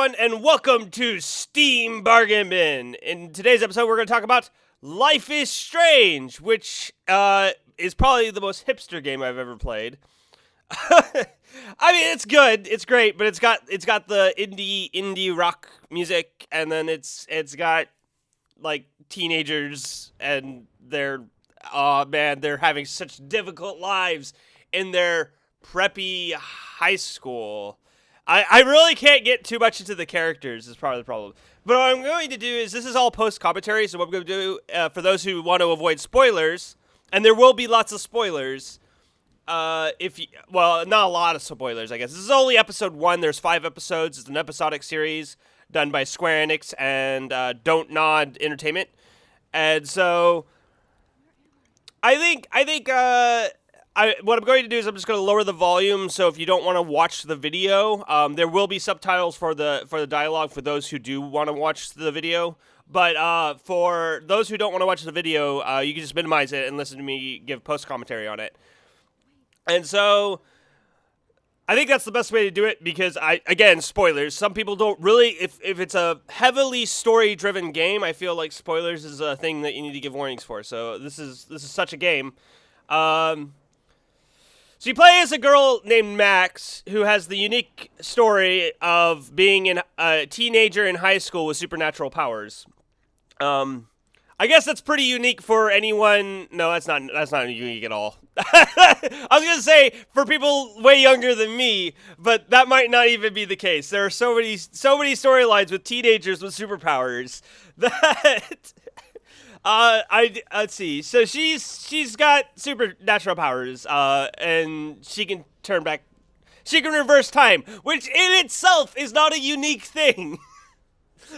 everyone, and welcome to Steam Bargain Bin. In today's episode, we're going to talk about Life is Strange, which is probably the most hipster game I've ever played. I mean, it's good, it's great, but it's got the indie rock music, and then it's got like teenagers, and they're having such difficult lives in their preppy high school. I really can't get too much into the characters is part of the problem. But what I'm going to do is, this is all post-commentary, so what I'm going to do, for those who want to avoid spoilers, and there will be lots of spoilers, not a lot of spoilers, I guess. This is only episode 1, there's 5 episodes, it's an episodic series done by Square Enix and Don't Nod Entertainment. And so, I think what I'm going to do is I'm just going to lower the volume, so if you don't want to watch the video, there will be subtitles for the dialogue for those who do want to watch the video. But for those who don't want to watch the video, you can just minimize it and listen to me give post-commentary on it. And so, I think that's the best way to do it because, again, spoilers. Some people don't really, if it's a heavily story-driven game, I feel like spoilers is a thing that you need to give warnings for. So this is such a game. So you play as a girl named Max, who has the unique story of being a teenager in high school with supernatural powers. I guess that's pretty unique for anyone. No, that's not unique at all. I was gonna say for people way younger than me, but that might not even be the case. There are so many storylines with teenagers with superpowers that. Let's see. So she's got supernatural powers, and she can turn back. She can reverse time, which in itself is not a unique thing.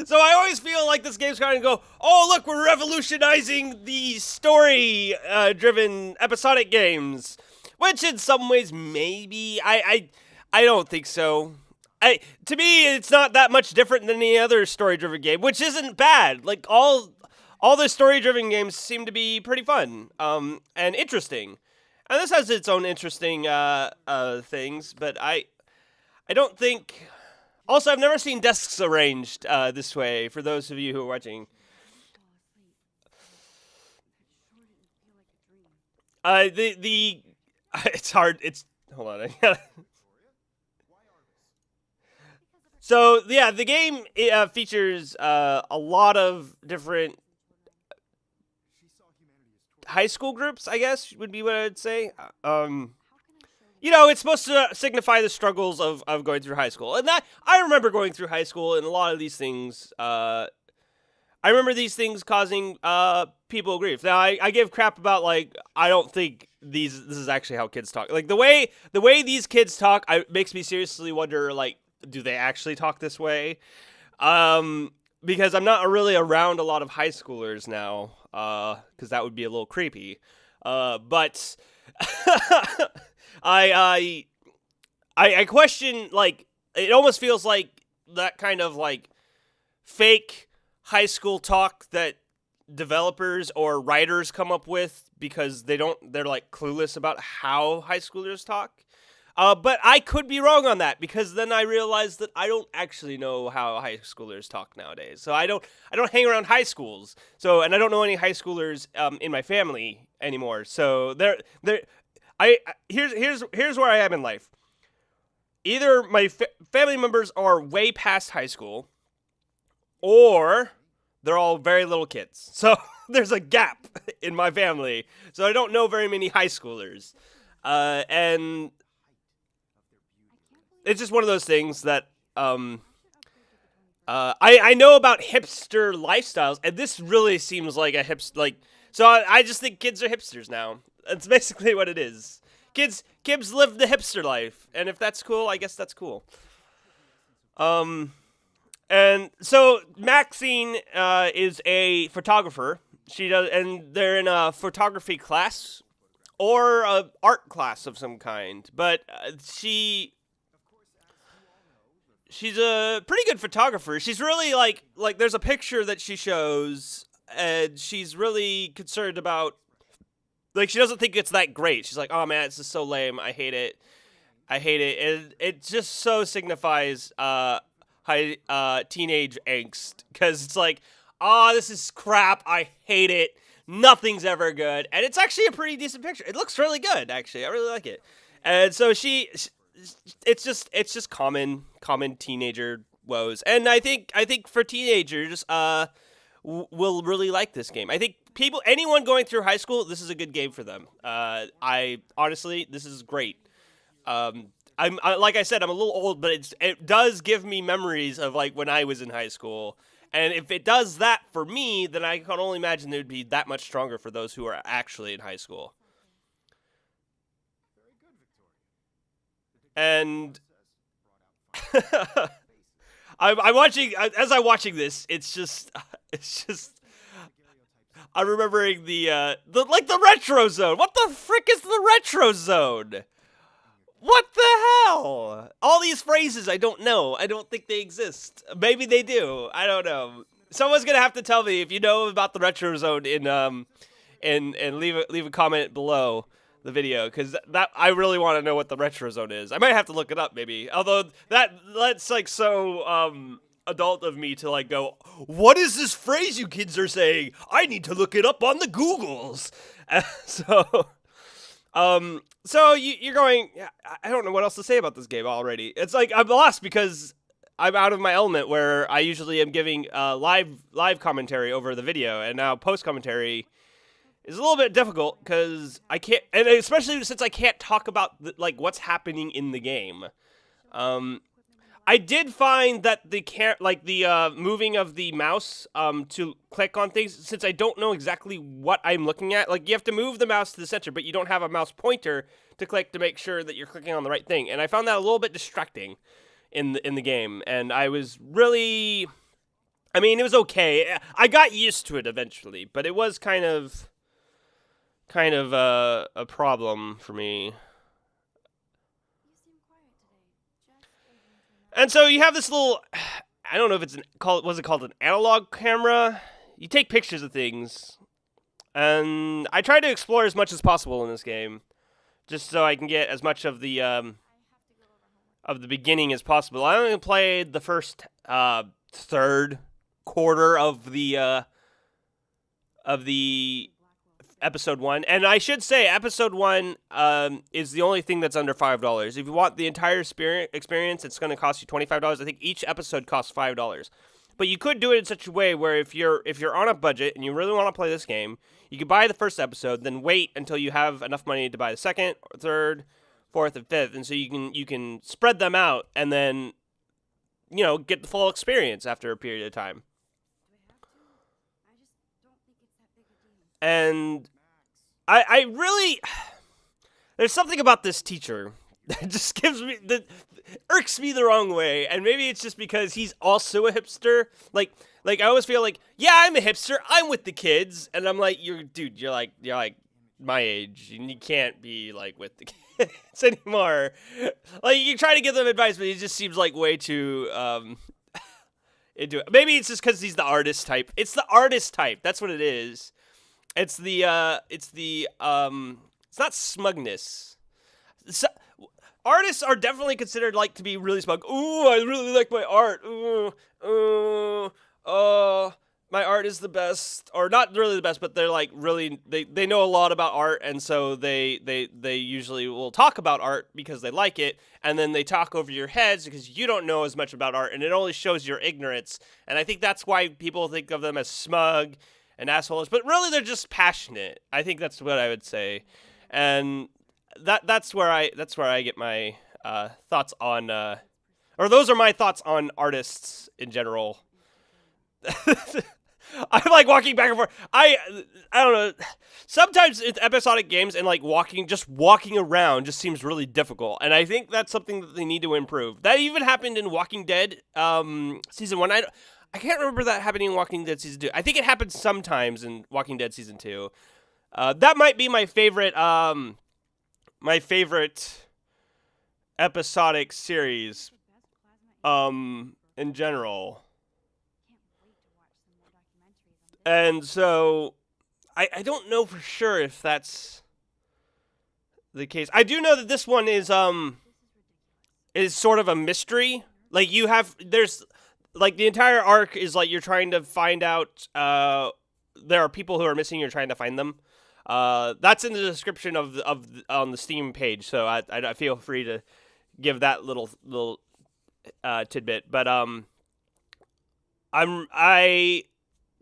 So I always feel like this game's going to go, oh look, we're revolutionizing the story-driven episodic games, which in some ways maybe I don't think so. To me, it's not that much different than any other story-driven game, which isn't bad. Like all the story-driven games seem to be pretty fun, and interesting. And this has its own interesting things, but I don't think. Also, I've never seen desks arranged this way. For those of you who are watching, it's hard. Hold on. So yeah, the game features a lot of different high school groups, I guess, would be what I would say. It's supposed to signify the struggles of going through high school. And that, I remember going through high school, and a lot of these things, I remember these things causing people grief. Now, I give crap about, like, I don't think this is actually how kids talk. Like, the way these kids talk, makes me seriously wonder, like, do they actually talk this way? Because I'm not really around a lot of high schoolers now, because that would be a little creepy. But I question, like, it almost feels like that kind of, like, fake high school talk that developers or writers come up with because they're, like, clueless about how high schoolers talk. But I could be wrong on that because then I realized that I don't actually know how high schoolers talk nowadays. So I don't hang around high schools. And I don't know any high schoolers in my family anymore. So here's where I am in life. Either my family members are way past high school, or they're all very little kids. So there's a gap in my family. So I don't know very many high schoolers, and it's just one of those things that I know about hipster lifestyles, and this really seems like a hipster. Like, so I just think kids are hipsters now. That's basically what it is. Kids live the hipster life, and if that's cool, I guess that's cool. And so Maxine is a photographer. And they're in a photography class or a art class of some kind. But she's a pretty good photographer. She's really like there's a picture that she shows, and she's really concerned about. Like, she doesn't think it's that great. She's like, oh man, it's just so lame. I hate it. And it just so signifies teenage angst, because it's like, oh, this is crap. I hate it. Nothing's ever good, and it's actually a pretty decent picture. It looks really good, actually. I really like it. And so it's just common teenager woes, and I think for teenagers, will really like this game. I think anyone going through high school, this is a good game for them. I honestly, this is great. Like I said, I'm a little old, but it does give me memories of like when I was in high school. And if it does that for me, then I can only imagine it would be that much stronger for those who are actually in high school. And I'm watching as I'm watching this. It's just I'm remembering the retro zone. What the frick is the retro zone? What the hell? All these phrases I don't know. I don't think they exist. Maybe they do. I don't know. Someone's gonna have to tell me if you know about the retro zone and leave a comment below the video, because that I really want to know what the retro zone is. I might have to look it up maybe. Although that's like so adult of me to like go, what is this phrase you kids are saying? I need to look it up on the Googles. So. So you're going, I don't know what else to say about this game already. It's like I'm lost because I'm out of my element where I usually am giving live commentary over the video, and now post commentary is a little bit difficult because I can't, and especially since I can't talk about like what's happening in the game. I did find that the moving of the mouse to click on things, since I don't know exactly what I'm looking at, like you have to move the mouse to the center, but you don't have a mouse pointer to click to make sure that you're clicking on the right thing. And I found that a little bit distracting in the game, and I was really, I mean, it was okay. I got used to it eventually, but it was kind of a problem for me. And so you have this little, I don't know if it's was it called an analog camera? You take pictures of things, and I try to explore as much as possible in this game, just so I can get as much of the beginning as possible. I only played the first third quarter of the episode 1, and I should say episode 1 is the only thing that's under $5. If you want the entire experience, it's going to cost you $25. I think each episode costs $5. But you could do it in such a way where if you're on a budget and you really want to play this game, you could buy the first episode, then wait until you have enough money to buy the second, third, fourth, and fifth, and so you can spread them out and then get the full experience after a period of time. And I really, there's something about this teacher that just irks me the wrong way, and maybe it's just because he's also a hipster. Like I always feel like, yeah, I'm a hipster, I'm with the kids, and I'm like, you're like my age, and you can't be like with the kids anymore. Like you try to give them advice, but he just seems like way too into it. Maybe it's just because he's the artist type. It's the artist type. That's what it is. It's not smugness. Artists are definitely considered like to be really smug. Ooh, I really like my art. Ooh, my art is the best, or not really the best, but they're like really they know a lot about art, and so they usually will talk about art because they like it, and then they talk over your heads because you don't know as much about art, and it only shows your ignorance. And I think that's why people think of them as smug and assholes, but really they're just passionate. I think that's what I would say, and that's where I get my thoughts on, or those are my thoughts on artists in general. I'm like walking back and forth. I don't know. Sometimes it's episodic games and like walking around just seems really difficult, and I think that's something that they need to improve. That even happened in Walking Dead season 1. I can't remember that happening in Walking Dead Season 2. I think it happened sometimes in Walking Dead Season 2. That might be my favorite episodic series in general. And so I don't know for sure if that's the case. I do know that this one is sort of a mystery. Like like the entire arc is like you're trying to find out. There are people who are missing. You're trying to find them. That's in the description of on the Steam page. So I feel free to give that little tidbit. But I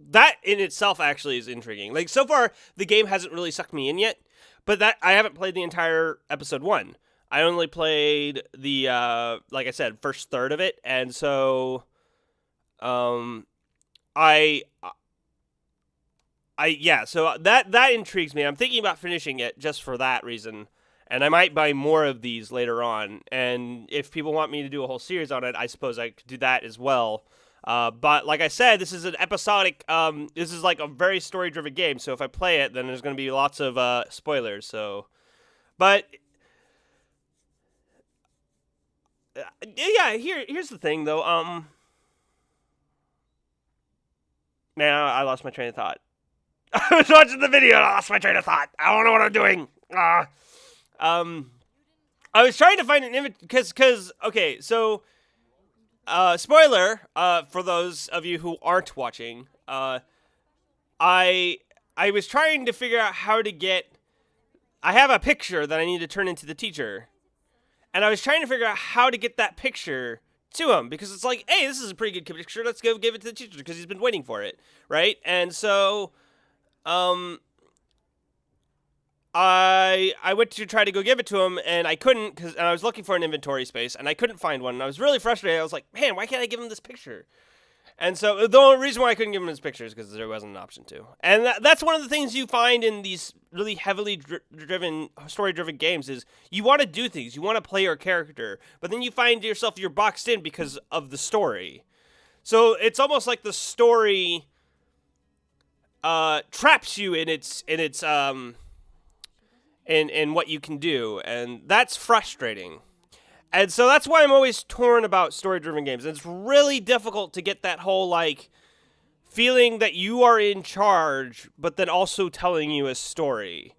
that in itself actually is intriguing. Like so far, the game hasn't really sucked me in yet. But that I haven't played the entire episode 1. I only played the like I said, first third of it, and so I yeah, so that intrigues me. I'm thinking about finishing it just for that reason, and I might buy more of these later on. And if people want me to do a whole series on it, I suppose I could do that as well. But like I said, this is an episodic. This is like a very story-driven game. So if I play it, then there's going to be lots of spoilers. So, but yeah, here's the thing though. Man, I lost my train of thought. I was watching the video and I lost my train of thought. I don't know what I'm doing. I was trying to find an image because okay, so. Spoiler, for those of you who aren't watching, I was trying to figure out how to get, I have a picture that I need to turn into the teacher, and I was trying to figure out how to get that picture to him, because it's like, hey, this is a pretty good picture, let's go give it to the teacher, because he's been waiting for it, right? And so, I went to try to go give it to him, and I couldn't, and I was looking for an inventory space, and I couldn't find one, and I was really frustrated. I was like, man, why can't I give him this picture? And so the only reason why I couldn't give him this picture is because there wasn't an option to. And that's one of the things you find in these really heavily story-driven games is you want to do things, you want to play your character, but then you find yourself you're boxed in because of the story. So it's almost like the story traps you in its in what you can do, and that's frustrating. And so that's why I'm always torn about story-driven games. And it's really difficult to get that whole, like, feeling that you are in charge, but then also telling you a story.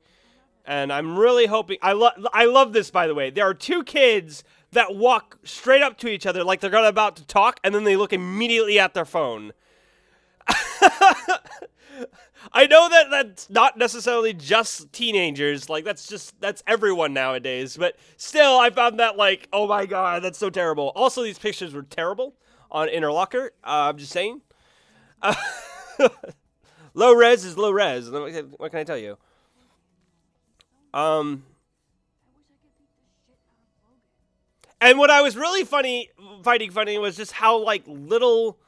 And I'm really hoping... I love this, by the way. There are two kids that walk straight up to each other like they're about to talk, and then they look immediately at their phone. I know that that's not necessarily just teenagers, like that's everyone nowadays, but still I found that like, oh my god, that's so terrible. Also, these pictures were terrible on Interlocker, I'm just saying. Low res is low res, what can I tell you? And what I was really finding funny was just how like little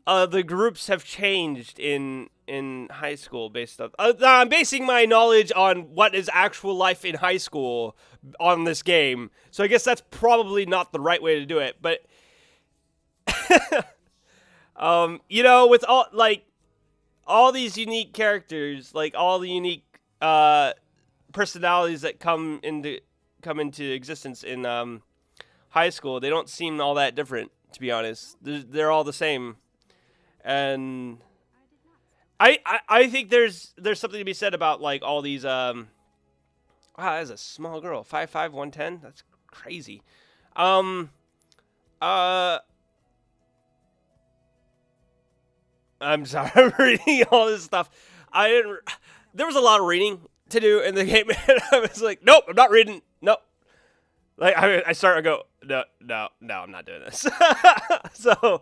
the groups have changed in high school based on... I'm basing my knowledge on what is actual life in high school on this game. So I guess that's probably not the right way to do it. But, you know, with all these unique characters, like all the unique personalities that come into existence in high school, they don't seem all that different, to be honest. They're all the same. And I think there's something to be said about like all these wow, that's a small girl, 5'5", 110. That's crazy. I'm sorry, I'm reading all this stuff. There was a lot of reading to do in the game, and I was like, nope, I'm not reading. Nope. Like I start to go, no, I'm not doing this. So,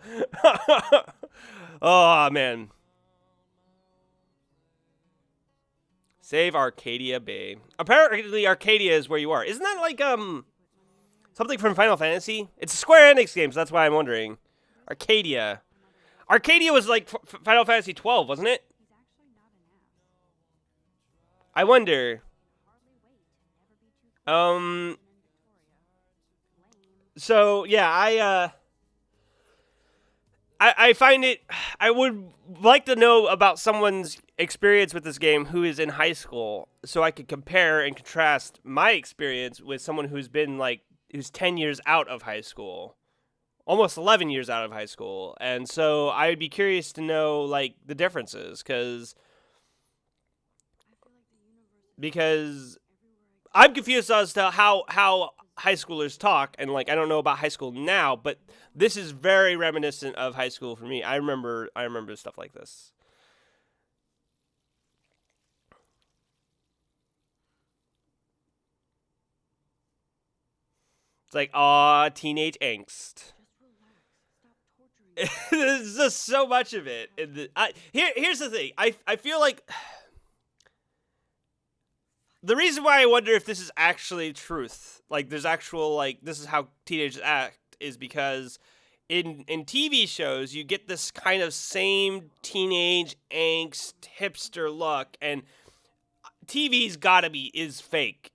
oh man. Save Arcadia Bay. Apparently, Arcadia is where you are. Isn't that like something from Final Fantasy? It's a Square Enix game, so that's why I'm wondering. Arcadia. Arcadia was like Final Fantasy 12, wasn't it? I wonder. So yeah, I find it. I would like to know about someone's experience with this game who is in high school, so I could compare and contrast my experience with someone who's 10 years out of high school, almost 11 years out of high school, and so I would be curious to know like the differences, because I'm confused as to how high schoolers talk, and like I don't know about high school now, but this is very reminiscent of high school for me. I remember stuff like this. It's like, aw, teenage angst. There's just so much of it. Here's the thing. I feel like the reason why I wonder if this is actually truth, like there's actual, like, this is how teenagers act, is because in TV shows, you get this kind of same teenage angst, hipster look, and TV's is fake.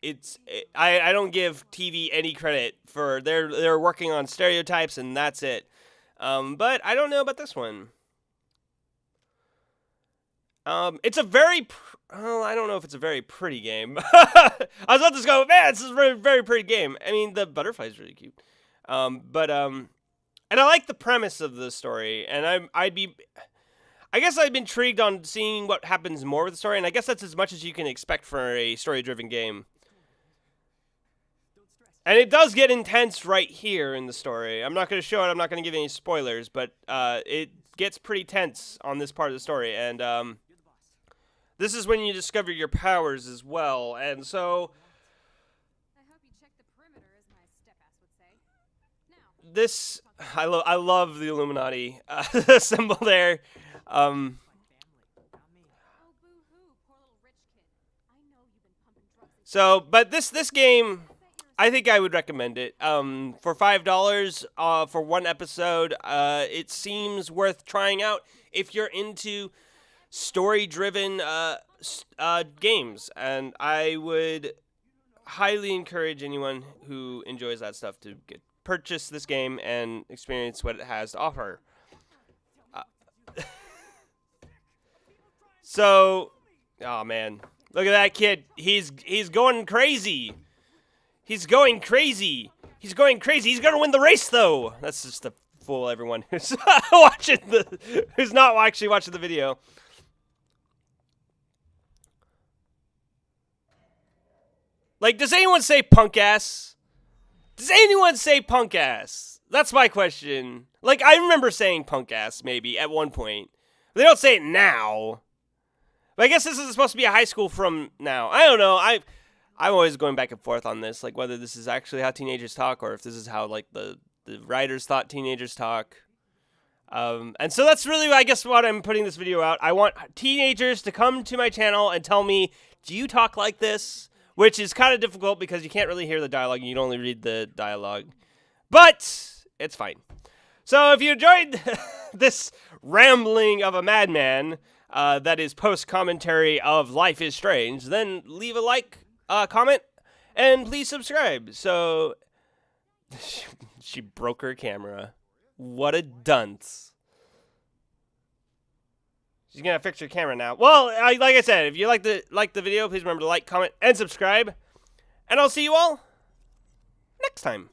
I don't give TV any credit for, they're working on stereotypes and that's it. But I don't know about this one. It's a very, I don't know if it's a very pretty game. I was about to go, man, this is a very, very pretty game. I mean, the butterfly's really cute. And I like the premise of the story, and I guess I'm intrigued on seeing what happens more with the story, and I guess that's as much as you can expect for a story-driven game. And it does get intense right here in the story. I'm not going to show it, I'm not going to give any spoilers, but it gets pretty tense on this part of the story, and this is when you discover your powers as well, and so I hope you check the perimeter, as my step-ass would say. Now, this, I love the Illuminati symbol there. oh, boo-hoo, poor little rich kid. I know you've been pumping drugs. So, but this game, I think I would recommend it. For $5 for one episode, it seems worth trying out if you're into story-driven games, and I would highly encourage anyone who enjoys that stuff to purchase this game and experience what it has to offer. So, oh man, look at that kid. He's going crazy. He's going crazy. He's going crazy. He's gonna win the race, though. That's just to fool everyone who's who's not actually watching the video. Like, does anyone say punk ass? Does anyone say punk ass? That's my question. Like, I remember saying punk ass maybe at one point. They don't say it now. But I guess this is supposed to be a high school from now. I don't know. I'm always going back and forth on this, like whether this is actually how teenagers talk or if this is how like the writers thought teenagers talk. And so that's really, I guess, what I'm putting this video out. I want teenagers to come to my channel and tell me, do you talk like this? Which is kind of difficult because you can't really hear the dialogue. You can only read the dialogue. But it's fine. So if you enjoyed this rambling of a madman that is post-commentary of Life is Strange, then leave a like, comment, and please subscribe. So she broke her camera. What a dunce. She's gonna fix her camera now. Well, like I said, if you like the video, please remember to like, comment, and subscribe. And I'll see you all next time.